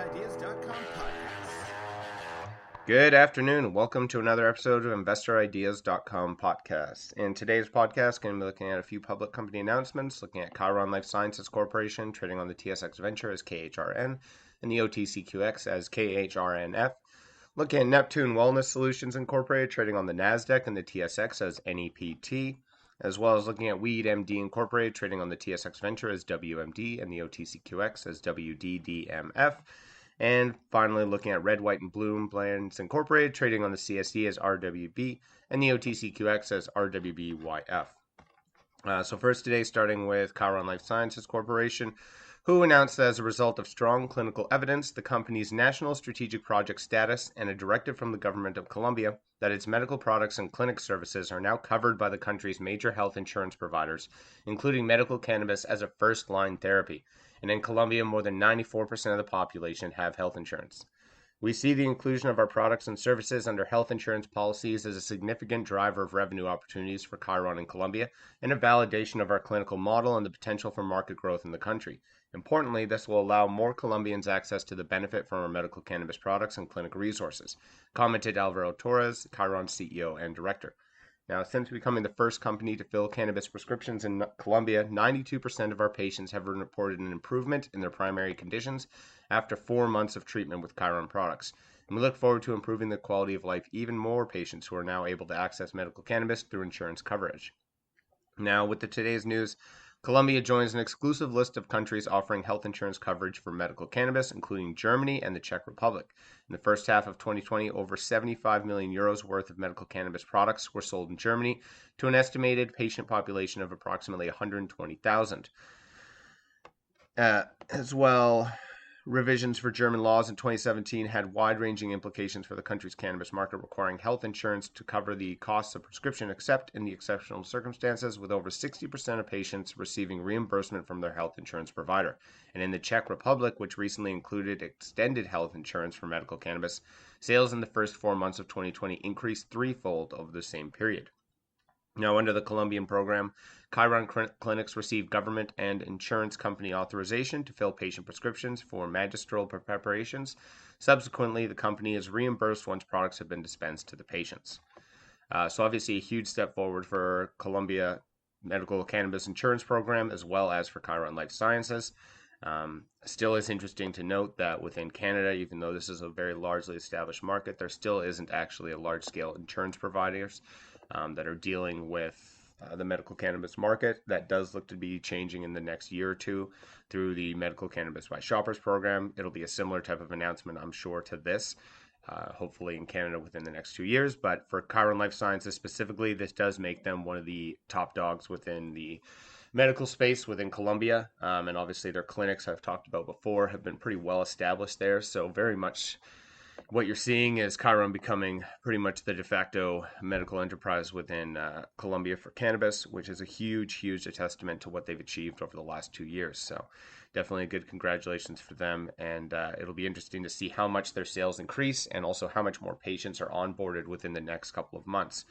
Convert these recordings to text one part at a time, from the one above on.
InvestorIdeas.com podcast. Good afternoon, and welcome to another episode of InvestorIdeas.com podcast. In today's podcast, I'm going to be looking at a few public company announcements, looking at CHIRON Life Sciences Corporation, trading on the TSXV Venture as KHRN, and the OTCQX as KHRNF. Looking at NEPtune Wellness Solutions Incorporated, trading on the NASDAQ and the TSX as NEPT, as well as looking at WeedMD Incorporated, trading on the TSX Venture as WMD and the OTCQX as WDDMF. And finally, looking at Red, White, and Bloom Brands Incorporated, trading on the CSD as RWB and the OTCQX as RWBYF. So first today, starting with CHIRON Life Sciences Corporation, who announced that as a result of strong clinical evidence, the company's national strategic project status, and a directive from the government of Colombia that its medical products and clinic services are now covered by the country's major health insurance providers, including medical cannabis as a first-line therapy. And in Colombia, more than 94% of the population have health insurance. We see the inclusion of our products and services under health insurance policies as a significant driver of revenue opportunities for CHIRON in Colombia and a validation of our clinical model and the potential for market growth in the country. Importantly, this will allow more Colombians access to the benefit from our medical cannabis products and clinic resources, commented Alvaro Torres, CHIRON's CEO and director. Now, since becoming the first company to fill cannabis prescriptions in Colombia, 92% of our patients have reported an improvement in their primary conditions after 4 months of treatment with CHIRON products. And we look forward to improving the quality of life even more patients who are now able to access medical cannabis through insurance coverage. Now, with today's news, Colombia joins an exclusive list of countries offering health insurance coverage for medical cannabis, including Germany and the Czech Republic. In the first half of 2020, over 75 million euros worth of medical cannabis products were sold in Germany to an estimated patient population of approximately 120,000. As well, revisions for German laws in 2017 had wide-ranging implications for the country's cannabis market, requiring health insurance to cover the costs of prescription except in the exceptional circumstances, with over 60% of patients receiving reimbursement from their health insurance provider. And in the Czech Republic, which recently included extended health insurance for medical cannabis, sales in the first 4 months of 2020 increased threefold over the same period. Now, under the Colombian program, CHIRON clinics receive government and insurance company authorization to fill patient prescriptions for magistral preparations. Subsequently, the company is reimbursed once products have been dispensed to the patients. So obviously a huge step forward for Colombia Medical Cannabis Insurance Program, as well as for CHIRON Life Sciences. Still is interesting to note that within Canada, even though this is a very largely established market, there still isn't actually a large-scale insurance providers that are dealing with the medical cannabis market. That does look to be changing in the next year or two through the Medical Cannabis by Shoppers program. It'll be a similar type of announcement, I'm sure, to this, hopefully in Canada within the next 2 years. But for CHIRON Life Sciences specifically, this does make them one of the top dogs within the medical space within Colombia. And obviously their clinics I've talked about before have been pretty well established there. So very much what you're seeing is CHIRON becoming pretty much the de facto medical enterprise within Colombia for cannabis, which is a huge testament to what they've achieved over the last 2 years. So definitely a good congratulations for them. And it'll be interesting to see how much their sales increase and also how much more patients are onboarded within the next couple of months.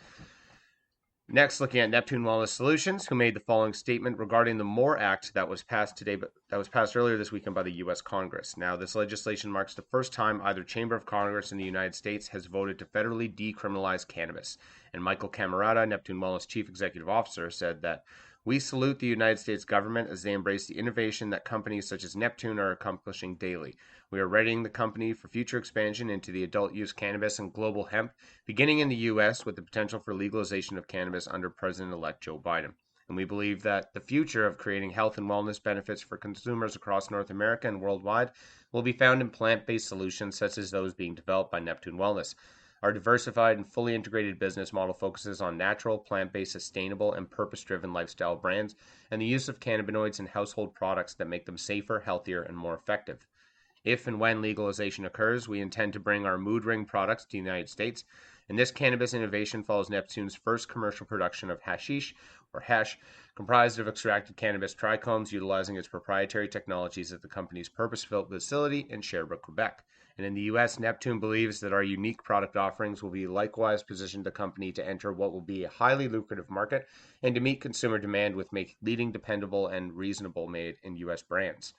Next, looking at NEPtune Wellness Solutions, who made the following statement regarding the MORE Act that was passed earlier this weekend by the U.S. Congress. Now, this legislation marks the first time either chamber of Congress in the United States has voted to federally decriminalize cannabis. And Michael Camarada, NEPtune Wellness Chief Executive Officer, said that we salute the United States government as they embrace the innovation that companies such as NEPtune are accomplishing daily. We are readying the company for future expansion into the adult use cannabis and global hemp, beginning in the U.S. with the potential for legalization of cannabis under President-elect Joe Biden. And we believe that the future of creating health and wellness benefits for consumers across North America and worldwide will be found in plant-based solutions such as those being developed by NEPtune Wellness. Our diversified and fully integrated business model focuses on natural, plant-based, sustainable, and purpose-driven lifestyle brands and the use of cannabinoids in household products that make them safer, healthier, and more effective. If and when legalization occurs, we intend to bring our Mood Ring products to the United States, and this cannabis innovation follows NEPtune's first commercial production of hashish, or hash, comprised of extracted cannabis trichomes utilizing its proprietary technologies at the company's purpose-built facility in Sherbrooke, Quebec. And in the U.S., NEPtune believes that our unique product offerings will be likewise positioned the company to enter what will be a highly lucrative market and to meet consumer demand with leading, dependable, and reasonable made in U.S. brands.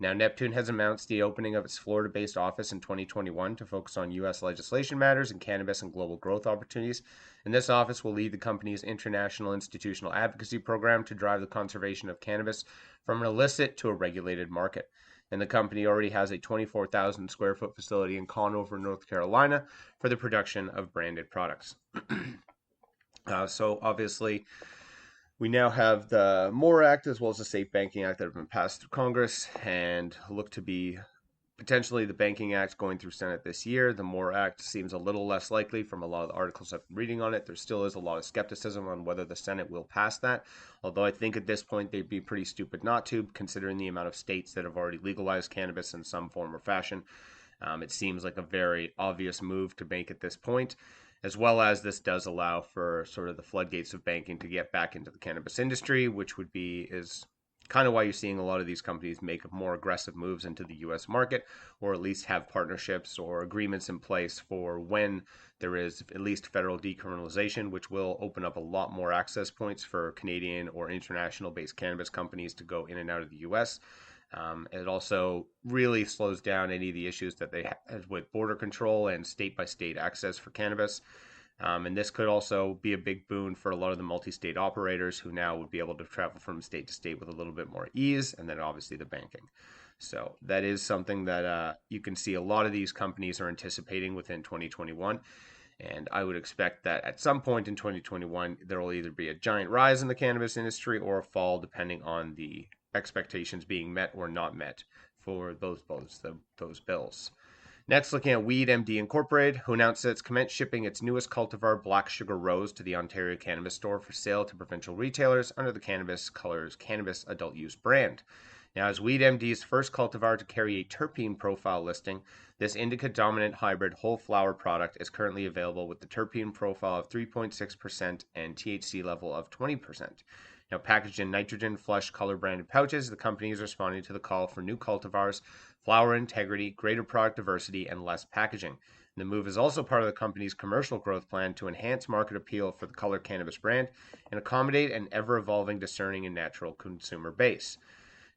Now, NEPtune has announced the opening of its Florida-based office in 2021 to focus on U.S. legislation matters and cannabis and global growth opportunities. And this office will lead the company's international institutional advocacy program to drive the conservation of cannabis from an illicit to a regulated market. And the company already has a 24,000 square foot facility in Conover, North Carolina for the production of branded products. So obviously, we now have the MORE Act as well as the Safe Banking Act that have been passed through Congress and look to be potentially the Banking Act going through Senate this year. The MORE Act seems a little less likely from a lot of the articles I've been reading on it. There still is a lot of skepticism on whether the Senate will pass that, although I think at this point they'd be pretty stupid not to, considering the amount of states that have already legalized cannabis in some form or fashion. It seems like a very obvious move to make at this point, as well as this does allow for sort of the floodgates of banking to get back into the cannabis industry, which is kind of why you're seeing a lot of these companies make more aggressive moves into the U.S. market, or at least have partnerships or agreements in place for when there is at least federal decriminalization, which will open up a lot more access points for Canadian or international-based cannabis companies to go in and out of the U.S. It also really slows down any of the issues that they have with border control and state-by-state access for cannabis. And this could also be a big boon for a lot of the multi-state operators who now would be able to travel from state to state with a little bit more ease, and then obviously the banking. So that is something that you can see a lot of these companies are anticipating within 2021. And I would expect that at some point in 2021, there will either be a giant rise in the cannabis industry or a fall, depending on the expectations being met or not met for those bills. Next, looking at WeedMD Incorporated, who announced that it's commenced shipping its newest cultivar, Black Sugar Rose, to the Ontario Cannabis Store for sale to provincial retailers under the Cannabis Colors Cannabis Adult Use brand. Now, as WeedMD's first cultivar to carry a terpene profile listing, this indica-dominant hybrid whole flower product is currently available with the terpene profile of 3.6% and THC level of 20%. Now, packaged in nitrogen flush color branded pouches, the company is responding to the call for new cultivars, flower integrity, greater product diversity, and less packaging. The move is also part of the company's commercial growth plan to enhance market appeal for the Color Cannabis brand and accommodate an ever-evolving, discerning, and natural consumer base.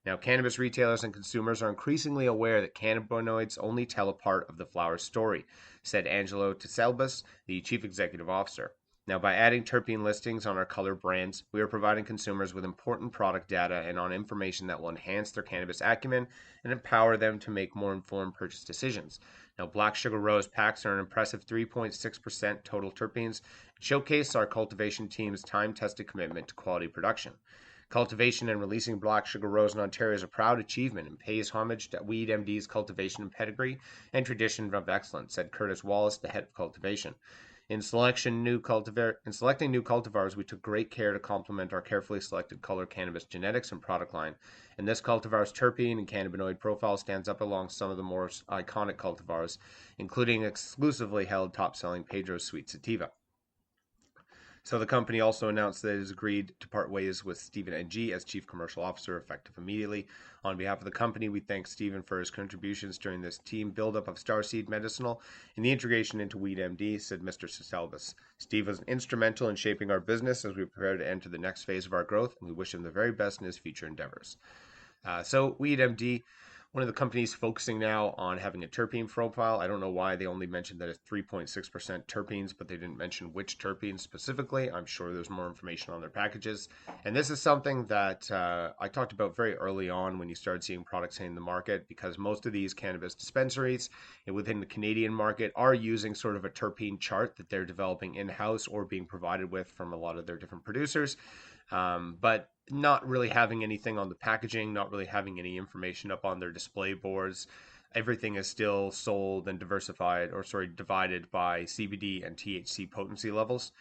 Now, cannabis retailers and consumers are increasingly aware that cannabinoids only tell a part of the flower's story, said Angelo Tselbas, the chief executive officer. Now, by adding terpene listings on our color brands, we are providing consumers with important product data and on information that will enhance their cannabis acumen and empower them to make more informed purchase decisions. Now, Black Sugar Rose packs are an impressive 3.6% total terpenes and showcase our cultivation team's time-tested commitment to quality production. Cultivation and releasing Black Sugar Rose in Ontario is a proud achievement and pays homage to WeedMD's cultivation pedigree and tradition of excellence, said Curtis Wallace, the head of cultivation. In selecting new cultivars, we took great care to complement our carefully selected color cannabis genetics and product line, and this cultivar's terpene and cannabinoid profile stands up along some of the more iconic cultivars, including exclusively held top-selling Pedro's Sweet Sativa. So the company also announced that it has agreed to part ways with Stephen Ng as Chief Commercial Officer, effective immediately. On behalf of the company, we thank Stephen for his contributions during this team buildup of Starseed Medicinal and the integration into WeedMD, said Mr. Tselbas. Steve was instrumental in shaping our business as we prepare to enter the next phase of our growth, and we wish him the very best in his future endeavors. So WeedMD, one of the companies focusing now on having a terpene profile. I don't know why they only mentioned that it's 3.6% terpenes, but they didn't mention which terpenes specifically. I'm sure there's more information on their packages. And this is something that I talked about very early on when you started seeing products hitting the market, because most of these cannabis dispensaries within the Canadian market are using sort of a terpene chart that they're developing in-house or being provided with from a lot of their different producers. But not really having anything on the packaging, not really having any information up on their display boards. Everything is still sold and divided by CBD and THC potency levels.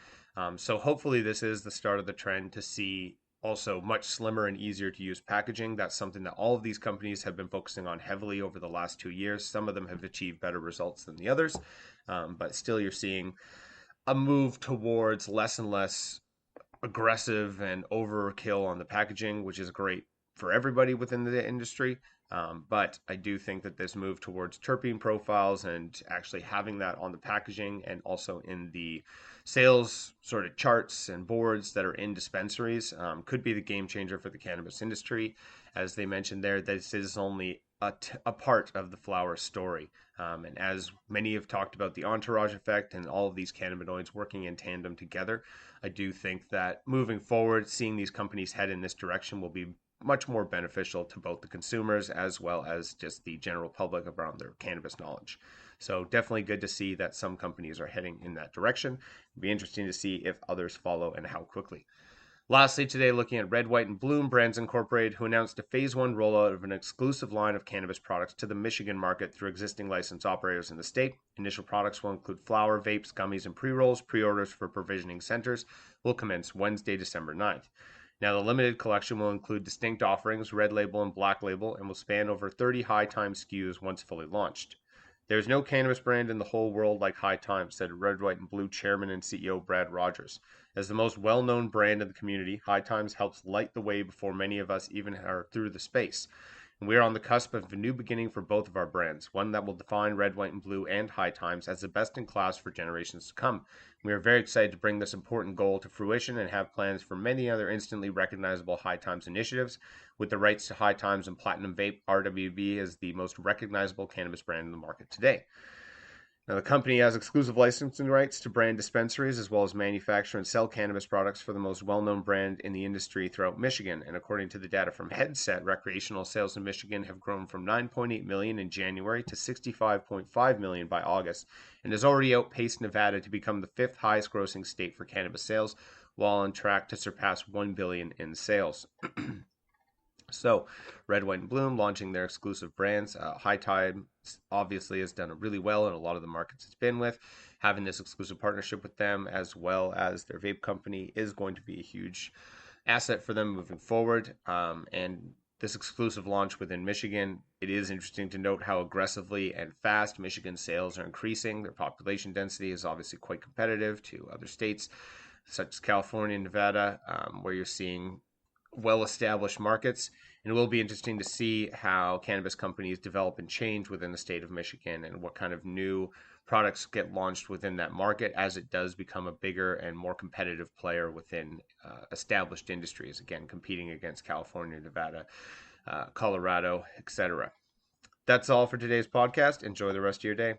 So hopefully this is the start of the trend to see also much slimmer and easier to use packaging. That's something that all of these companies have been focusing on heavily over the last 2 years. Some of them have achieved better results than the others, but still you're seeing a move towards less and less aggressive and overkill on the packaging, which is great for everybody within the industry. But I do think that this move towards terpene profiles and actually having that on the packaging and also in the sales sort of charts and boards that are in dispensaries could be the game changer for the cannabis industry. As they mentioned there, this is only a part of the flower story. And as many have talked about the entourage effect and all of these cannabinoids working in tandem together, I do think that moving forward, seeing these companies head in this direction will be much more beneficial to both the consumers as well as just the general public around their cannabis knowledge. So definitely good to see that some companies are heading in that direction. It'll be interesting to see if others follow and how quickly. Lastly, today, looking at Red, White, and Bloom Brands Incorporated, who announced a Phase 1 rollout of an exclusive line of cannabis products to the Michigan market through existing licensed operators in the state. Initial products will include flower, vapes, gummies, and pre-rolls. Pre-orders for provisioning centers will commence Wednesday, December 9th. Now, the limited collection will include distinct offerings, red label and black label, and will span over 30 High Times SKUs once fully launched. There is no cannabis brand in the whole world like High Times, said Red, White, and Blue Chairman and CEO Brad Rogers. As the most well-known brand in the community, High Times helps light the way before many of us even are through the space. And we are on the cusp of a new beginning for both of our brands, one that will define Red, White, and Blue and High Times as the best in class for generations to come. We are very excited to bring this important goal to fruition and have plans for many other instantly recognizable High Times initiatives. With the rights to High Times and Platinum Vape, RWB is the most recognizable cannabis brand in the market today. Now, the company has exclusive licensing rights to brand dispensaries as well as manufacture and sell cannabis products for the most well-known brand in the industry throughout Michigan. And according to the data from Headset, recreational sales in Michigan have grown from 9.8 million in January to 65.5 million by August, and has already outpaced Nevada to become the fifth highest grossing state for cannabis sales, while on track to surpass 1 billion in sales. So, Red, White, and Bloom launching their exclusive brands. High Tide obviously has done really well in a lot of the markets it's been with. Having this exclusive partnership with them as well as their vape company is going to be a huge asset for them moving forward. And this exclusive launch within Michigan, it is interesting to note how aggressively and fast Michigan sales are increasing. Their population density is obviously quite competitive to other states such as California and Nevada, where you're seeing well-established markets, and it will be interesting to see how cannabis companies develop and change within the state of Michigan and what kind of new products get launched within that market as it does become a bigger and more competitive player within established industries, again, competing against California, Nevada, Colorado, etc. That's all for today's podcast. Enjoy the rest of your day.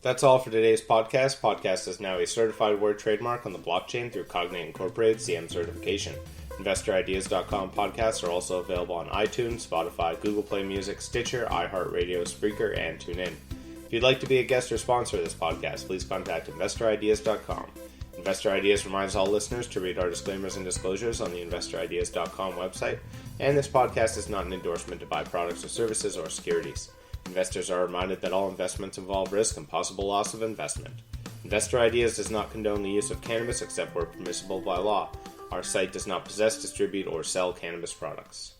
That's all for today's podcast. Podcast is now a certified word trademark on the blockchain through Cognate Incorporated CM certification. InvestorIdeas.com podcasts are also available on iTunes, Spotify, Google Play Music, Stitcher, iHeartRadio, Spreaker, and TuneIn. If you'd like to be a guest or sponsor of this podcast, please contact InvestorIdeas.com. Investor Ideas reminds all listeners to read our disclaimers and disclosures on the InvestorIdeas.com website, and this podcast is not an endorsement to buy products or services or securities. Investors are reminded that all investments involve risk and possible loss of investment. Investor Ideas does not condone the use of cannabis except where permissible by law. Our site does not possess, distribute, or sell cannabis products.